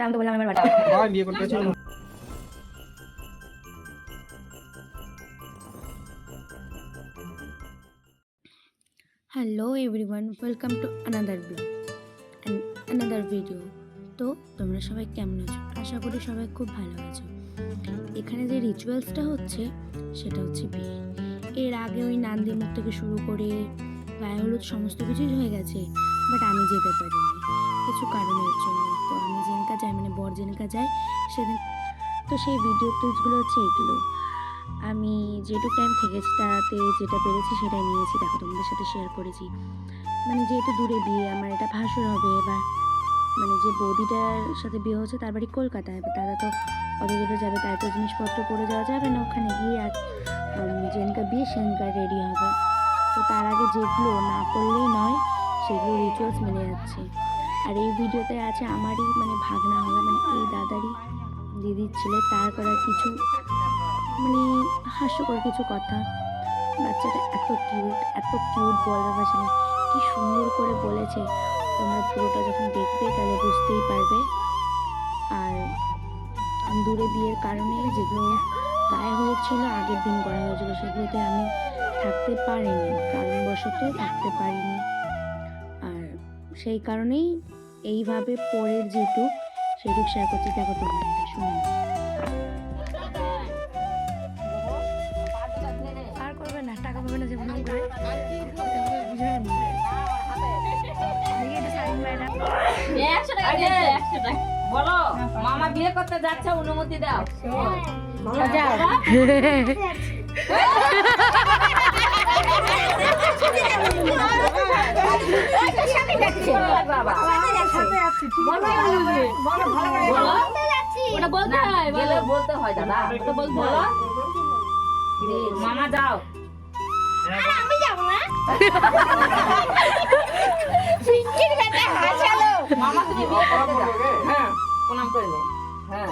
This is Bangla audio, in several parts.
আমি তো বললাম আমার বাড়ি ভাই বিয়ে করতে চাই। Hello everyone, welcome to another blog and another video. তো তোমরা সবাই কেমন আছো? আশা করি সবাই খুব ভালো আছো। এখানে যে রিচুয়ালসটা হচ্ছে সেটা হচ্ছে বিয়ে। এর আগে ওই নান্দি মুখ থেকে শুরু করে গায়ে হলুদ সমস্ত কিছুই হয়ে গেছে, বাট আমি যেতে পারিনি কিছু কারণের জন্য। তো আমি যেনকা যাই, মানে বর যেনকা যায় সেদিন, তো সেই ভিডিও ক্লিপসগুলো হচ্ছে এগুলো। আমি যেটুকু টাইম থেকেছি তাতে যেটা পেরেছি সেটাই নিয়েছি, দেখো তোমাদের সাথে শেয়ার করেছি। মানে যেহেতু দূরে বিয়ে, আমার এটা ভাসুর হবে, এবার মানে যে বৌদিটার সাথে বিয়ে হচ্ছে তার বাড়ি কলকাতায়, এবার দাদা তো অত দূরে যাবে, তাই তো জিনিসপত্র পরে যাওয়া যাবে না ওখানে গিয়ে। আর যেদিনকা বিয়ে সেদিনকার রেডি হবে, তো তার আগে যেগুলো না করলেই নয় সেগুলো রিচুয়ালস মেনে যাচ্ছে। আর এই ভিডিওতে আছে আমারই মানে ভাগনা হবে, মানে এই দাদারই দিদির ছেলে, তার করা কিছু মানে হাস্যকর কিছু কথা। বাচ্চাটা এত কিউট বলার ভাষা নেই, কি সুন্দর করে বলেছে। তোমরা পুরোটা যখন দেখবে তাহলে বুঝতেই পারবে। আর দূরে বিয়ের কারণে যেগুলো গায়ে হলুদ ছিল আগের দিন করা হয়েছিল, সেগুলোতে আমি থাকতে পারিনি, কারণবশত থাকতে পারিনি। আর সেই কারণেই এইভাবে পরের যেটুক সেটুক শেয়ার করছি। দেখো তোমরা এটা শুনে নাও। আর করবে না, টাকা পাবে না জীবন করে। বলো মামা বিয়ে করতে যাচ্ছে, অনুমতি দাও। বলতে হয় দাদা, বলো মামা যাও। আমি যাব না। মামা তুমি বিয়ে করতে যাও। হ্যাঁ, প্রণাম করে নে। হ্যাঁ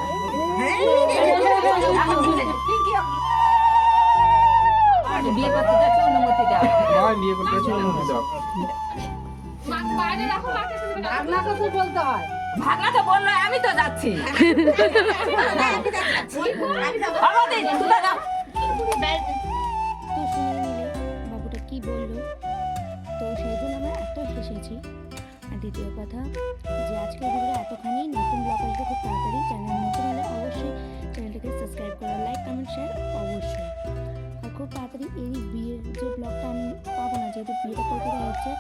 বিয়ে করতে যাচ্ছে, অনুমতি দাও। ভাই বিয়ে করতে চাই, অনুমতি দাও। ভাগনা তো বললো, আমি তো যাচ্ছি। তো শুনে নিলে বাবুটা কি বললো, তো সেই জন্য আমরা এত হেসেছি। আর দ্বিতীয় কথা যে আজকের ভিডিও এতখানি, নতুন ব্লগ আসবে খুব তাড়াতাড়ি। চ্যানেল নতুন হলে অবশ্যই চ্যানেলটাকে সাবস্ক্রাইব করো, লাইক কমেন্ট শেয়ার অবশ্যই। আর খুব তাড়াতাড়ি এই বিয়ের যে ব্লগটা আমি পাবো না, যেহেতু বিয়েটা কলকাতা হচ্ছে,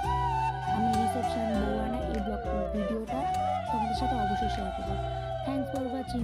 আমি রিসেপশন বউয়ানা এই ব্লগ ভিডিওটা তোমাদের সাথে অবশ্যই শেয়ার করবো। Thanks for watching.